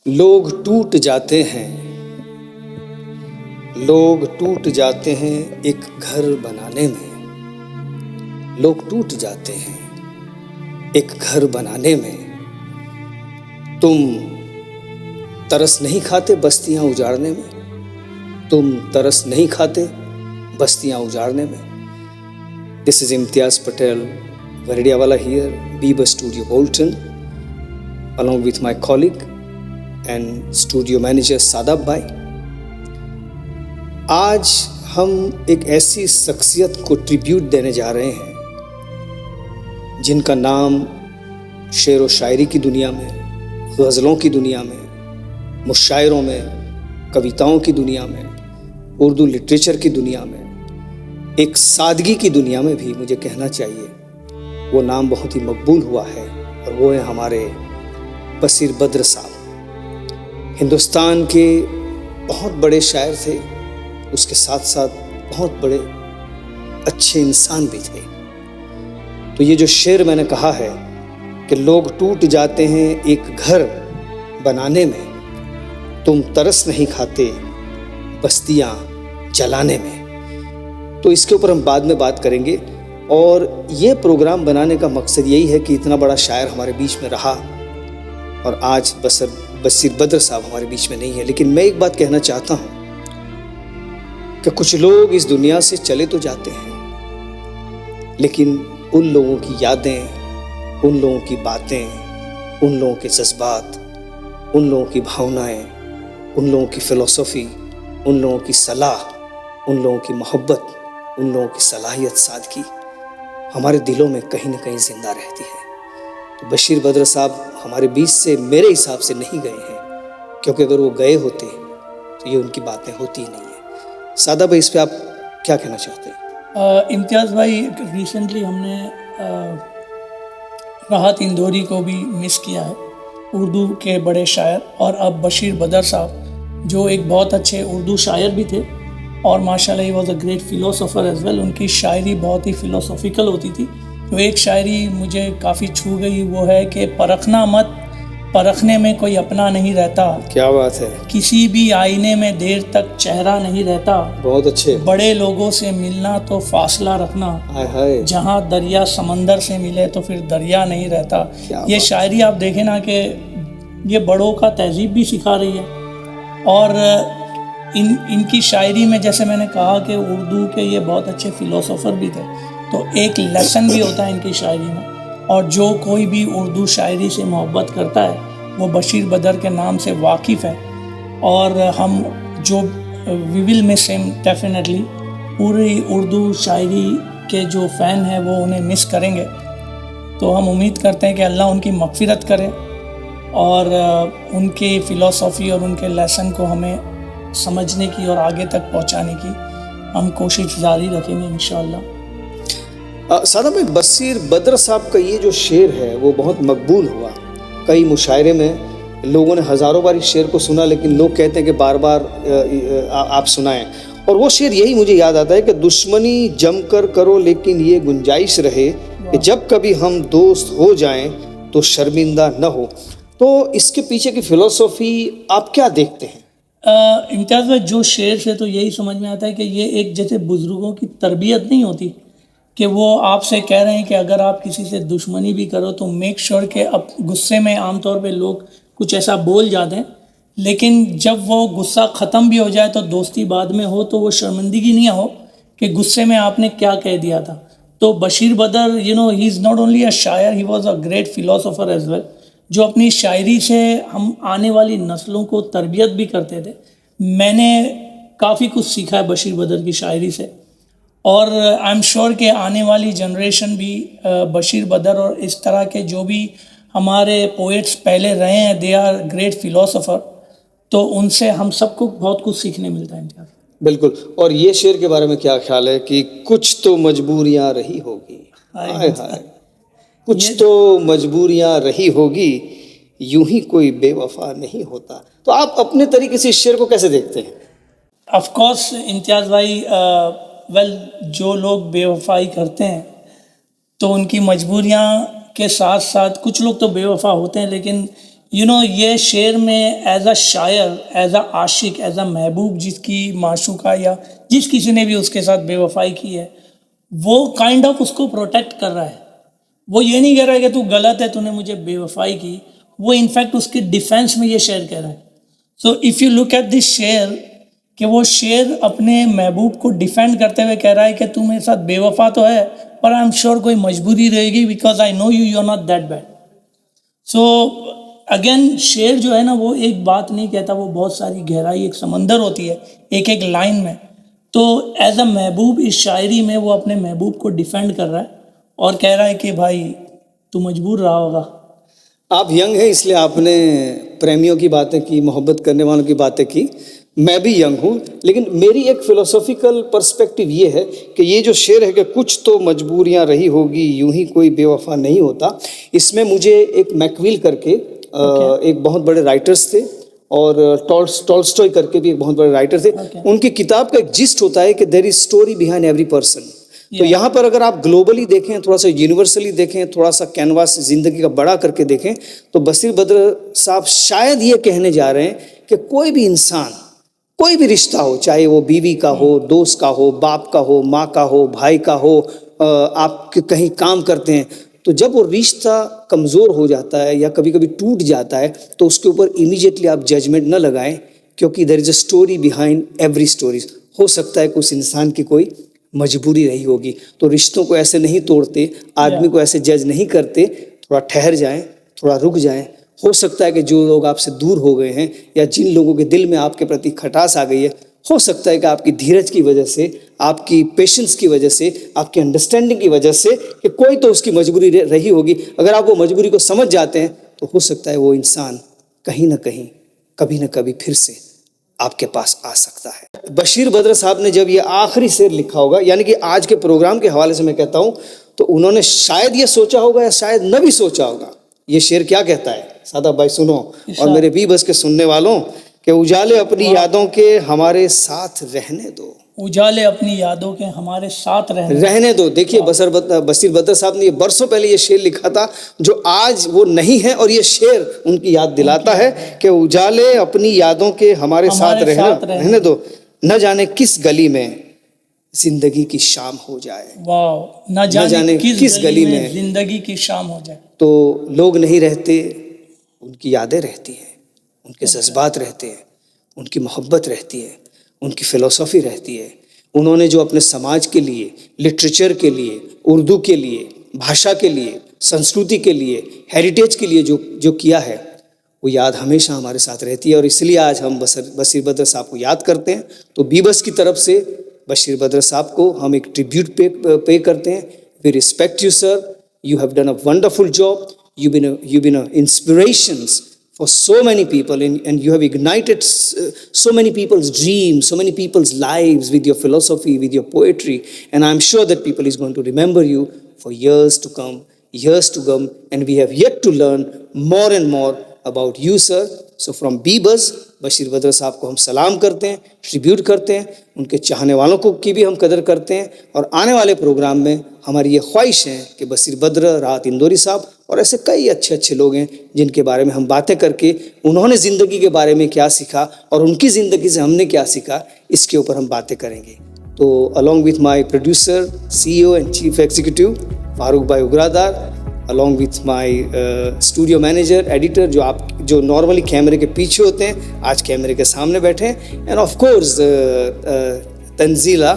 लोग टूट जाते हैं, लोग टूट जाते हैं एक घर बनाने में। लोग टूट जाते हैं एक घर बनाने में। तुम तरस नहीं खाते बस्तियां उजाड़ने में, तुम तरस नहीं खाते बस्तियां उजाड़ने में। This is Imtiaz Patel, Wardiawala here, Bieber studio Bolton, along with my colleague and studio manager Shadab bhai. आज हम एक ऐसी शख्सियत को ट्रिब्यूट देने जा रहे हैं जिनका नाम शेर व शायरी की दुनिया में, गज़लों की दुनिया में, मुशायरों में, कविताओं की दुनिया में, उर्दू लिटरेचर की दुनिया में, एक सादगी की दुनिया में भी मुझे कहना चाहिए वो नाम बहुत ही मकबूल हुआ है, और वो है हमारे बशीर बद्र साहब। हिंदुस्तान के बहुत बड़े शायर थे, उसके साथ साथ बहुत बड़े अच्छे इंसान भी थे। तो ये जो शेर मैंने कहा है कि लोग टूट जाते हैं एक घर बनाने में, तुम तरस नहीं खाते बस्तियां जलाने में। तो इसके ऊपर हम बाद में बात करेंगे। और ये प्रोग्राम बनाने का मकसद यही है कि इतना बड़ा शायर हमारे बीच में रहा और आज बशीर बद्र साहब हमारे बीच में नहीं है। लेकिन मैं एक बात कहना चाहता हूँ कि कुछ लोग इस दुनिया से चले तो जाते हैं, लेकिन उन लोगों की यादें, उन लोगों की बातें, उन लोगों के जज्बात, उन लोगों की भावनाएं, उन लोगों की फ़िलॉसफ़ी, उन लोगों की सलाह, उन लोगों की मोहब्बत, उन लोगों की सलाहियत, सादगी हमारे दिलों में कहीं ना कहीं ज़िंदा रहती है। तो बशीर बद्र साहब हमारे बीच से मेरे हिसाब से नहीं गए हैं, क्योंकि अगर वो गए होते तो ये उनकी बातें होती ही नहीं है। सादा भाई, इस पे आप क्या कहना चाहते हैं? इम्तियाज़ भाई, रिसेंटली हमने राहत इंदौरी को भी मिस किया है, उर्दू के बड़े शायर। और अब बशीर बद्र साहब जो एक बहुत अच्छे उर्दू शायर भी थे और माशाल्लाह he was a great philosopher as well. उनकी शायरी बहुत ही फ़िलोसॉफ़िकल होती थी। तो एक शायरी मुझे काफ़ी छू गई, वो है कि परखना मत, परखने में कोई अपना नहीं रहता। क्या बात है। किसी भी आईने में देर तक चेहरा नहीं रहता। बहुत अच्छे। बड़े लोगों से मिलना तो फासला रखना, हाय हाय। जहाँ दरिया समंदर से मिले तो फिर दरिया नहीं रहता। ये शायरी आप देखें ना कि ये बड़ों का तहजीब भी सिखा रही है। और इनकी शायरी में, जैसे मैंने कहा कि उर्दू के ये बहुत अच्छे फ़िलोसोफर भी थे, तो एक लेसन भी होता है इनकी शायरी में। और जो कोई भी उर्दू शायरी से मोहब्बत करता है वो बशीर बद्र के नाम से वाकिफ़ है। और हम जो we will miss him definitely, पूरी उर्दू शायरी के जो फ़ैन हैं वो उन्हें मिस करेंगे। तो हम उम्मीद करते हैं कि अल्लाह उनकी मग़फ़िरत करे और उनके फ़िलोसॉफ़ी और उनके लेसन को हमें समझने की और आगे तक पहुंचाने की हम कोशिश जारी रखेंगे इंशाअल्लाह। सादा भाई, बशीर बद्र साहब का ये जो शेर है वो बहुत मकबूल हुआ। कई मुशायरे में लोगों ने हज़ारों बार इस शेर को सुना, लेकिन लोग कहते हैं कि बार बार आप सुनाएं। और वो शेर यही मुझे याद आता है कि दुश्मनी जमकर करो लेकिन ये गुंजाइश रहे कि जब कभी हम दोस्त हो जाएं तो शर्मिंदा न हो। तो इसके पीछे की फ़िलोसॉफ़ी आप क्या देखते हैं? इम्तियाज़ भाई, जो शेर से तो यही समझ में आता है कि ये एक जैसे बुज़ुर्गों की तरबियत नहीं होती कि वो आपसे कह रहे हैं कि अगर आप किसी से दुश्मनी भी करो तो मेक श्योर कि अब गुस्से में आमतौर पे लोग कुछ ऐसा बोल जाते हैं, लेकिन जब वो गुस्सा ख़त्म भी हो जाए तो दोस्ती बाद में हो तो वो शर्मिंदगी नहीं हो कि गुस्से में आपने क्या कह दिया था। तो Bashir Badr, he is not only a shayar, he was a great philosopher as well, जो अपनी शायरी से हम आने वाली नस्लों को तरबियत भी करते थे। मैंने काफ़ी कुछ सीखा है बशीर बद्र की शायरी से, और आई एम श्योर कि आने वाली जनरेशन भी बशीर बद्र और इस तरह के जो भी हमारे पोएट्स पहले रहे हैं, दे आर ग्रेट फ़िलोसोफर। तो उनसे हम सबको बहुत कुछ सीखने मिलता है। बिल्कुल। और ये शेर के बारे में क्या ख्याल है कि कुछ तो मजबूरियाँ रही होगी, हाय हाय, कुछ तो मजबूरियाँ रही होगी, यूं ही कोई बेवफा नहीं होता। तो आप अपने तरीके से इस शेर को कैसे देखते हैं? ऑफ कोर्स इम्तियाज़ भाई, जो लोग बेवफाई करते हैं तो उनकी मजबूरियाँ के साथ साथ कुछ लोग तो बेवफा होते हैं, लेकिन यू नो ये शेर में एज अ शायर, as a Ashique, as a महबूब जिसकी माशूका या जिस किसी ने भी उसके साथ बेवफाई की है, वो काइंड ऑफ उसको प्रोटेक्ट कर रहा है। वो ये नहीं कह रहा है कि तू गलत है, तूने मुझे बेवफाई की। वो इनफैक्ट उसके डिफेंस में ये शेर कह रहा है। So if you look at this शेर, कि वो शेर अपने महबूब को डिफेंड करते हुए कह रहा है कि तू मेरे साथ बेवफा तो है, पर आई एम श्योर कोई मजबूरी रहेगी, because I know you, you are not that bad. So again शेर जो है ना, वो एक बात नहीं कहता, वो बहुत सारी गहराई, एक समंदर होती है एक एक लाइन में। तो एज अ महबूब इस शायरी में वो अपने महबूब को डिफेंड कर रहा है और कह रहा है कि भाई तू मजबूर रहा होगा। आप यंग हैं इसलिए आपने प्रेमियों की बातें की, मोहब्बत करने वालों की बातें की। मैं भी यंग हूँ, लेकिन मेरी एक फिलोसॉफिकल पर्सपेक्टिव ये है कि ये जो शेर है कि कुछ तो मजबूरियाँ रही होगी, यूं ही कोई बेवफा नहीं होता, इसमें मुझे एक मैकविल करके एक बहुत बड़े राइटर्स थे, और टॉल्स्टॉय करके भी एक बहुत बड़े राइटर थे। उनकी किताब का एक जिस्ट होता है कि there is story behind every person. तो यहाँ पर अगर आप ग्लोबली देखें, थोड़ा सा यूनिवर्सली देखें, थोड़ा सा कैनवास जिंदगी का बड़ा करके देखें, तो बशीर बद्र साहब शायद ये कहने जा रहे हैं कि कोई भी इंसान, कोई भी रिश्ता हो, चाहे वो बीवी का हो, दोस्त का हो, बाप का हो, माँ का हो, भाई का हो, आप कहीं काम करते हैं, तो जब वो रिश्ता कमज़ोर हो जाता है या कभी कभी टूट जाता है, तो उसके ऊपर इमीडिएटली आप जजमेंट न लगाएं, क्योंकि there is a story behind every story. हो सकता है कि उस इंसान की कोई मजबूरी रही होगी। तो रिश्तों को ऐसे नहीं तोड़ते, आदमी को ऐसे जज नहीं करते, थोड़ा ठहर जाएं, थोड़ा रुक जाएं। हो सकता है कि जो लोग आपसे दूर हो गए हैं या जिन लोगों के दिल में आपके प्रति खटास आ गई है, हो सकता है कि आपकी धीरज की वजह से, आपकी पेशेंस की वजह से, आपकी अंडरस्टैंडिंग की वजह से, कि कोई तो उसकी मजबूरी रही होगी। अगर आप वो मजबूरी को समझ जाते हैं, तो हो सकता है वो इंसान कहीं ना कहीं, कभी ना कभी फिर से आपके पास आ सकता है। बशीर बद्र साहब ने जब ये आखिरी शेर लिखा होगा, यानी कि आज के प्रोग्राम के हवाले से मैं कहता हूँ, तो उन्होंने शायद ये सोचा होगा या शायद न भी सोचा होगा। ये शेर क्या कहता है, सादा भाई सुनो, और मेरे बी बस के सुनने वालों, कि उजाले अपनी यादों के हमारे साथ रहने दो। उजाले अपनी यादों के हमारे साथ रहने दो। देखिए बशीर बद्र साहब ने ये बरसों पहले ये शेर लिखा था, जो आज वो नहीं है, और ये शेर उनकी याद दिलाता है कि उजाले अपनी यादों के हमारे साथ रहने दो, न जाने किस गली में जिंदगी की शाम हो जाए। वाह, न जाने किस गली में जिंदगी की शाम हो जाए। तो लोग नहीं रहते, उनकी यादें रहती हैं, उनके जज्बात रहते हैं, उनकी मोहब्बत रहती है, उनकी फ़िलॉसफ़ी रहती है। उन्होंने जो अपने समाज के लिए, लिटरेचर के लिए, उर्दू के लिए, भाषा के लिए, संस्कृति के लिए, हेरिटेज के लिए जो किया है, वो याद हमेशा हमारे साथ रहती है। और इसलिए आज हम बशीर बद्र साहब को याद करते हैं। तो बीबस की तरफ से बशीर बद्र साहब को हम एक ट्रिब्यूट पे करते हैं। We respect you sir, you have done a wonderful job. You've been an inspirations for so many people, and you have ignited so many people's dreams, so many people's lives with your philosophy, with your poetry, and I'm sure that people is going to remember you for years to come, and we have yet to learn more and more about you sir. So from बीबस बशीर बद्र साहब को हम सलाम करते हैं, tribute करते हैं, उनके चाहने वालों को की भी हम कदर करते हैं। और आने वाले प्रोग्राम में हमारी ये ख्वाहिश है कि बशीर बद्र, राहत इंदौरी साहब और ऐसे कई अच्छे अच्छे लोग हैं जिनके बारे में हम बातें करके, उन्होंने ज़िंदगी के बारे में क्या सीखा और उनकी ज़िंदगी से हमने क्या सीखा, इसके ऊपर हम बातें करेंगे। तो along with my producer, CEO and chief executive Farooq भाई उगरादार, along with my studio manager, editor, जो नॉर्मली कैमरे के पीछे होते हैं, आज कैमरे के सामने बैठे हैं, and of course Tanzila,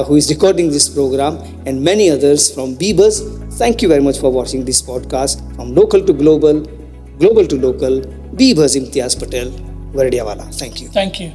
who is recording this program, and many others from बीबस. Thank you very much for watching this podcast from local to global, global to local. बीबस Imtiaz Patel, वरडियावाला. Thank you. Thank you.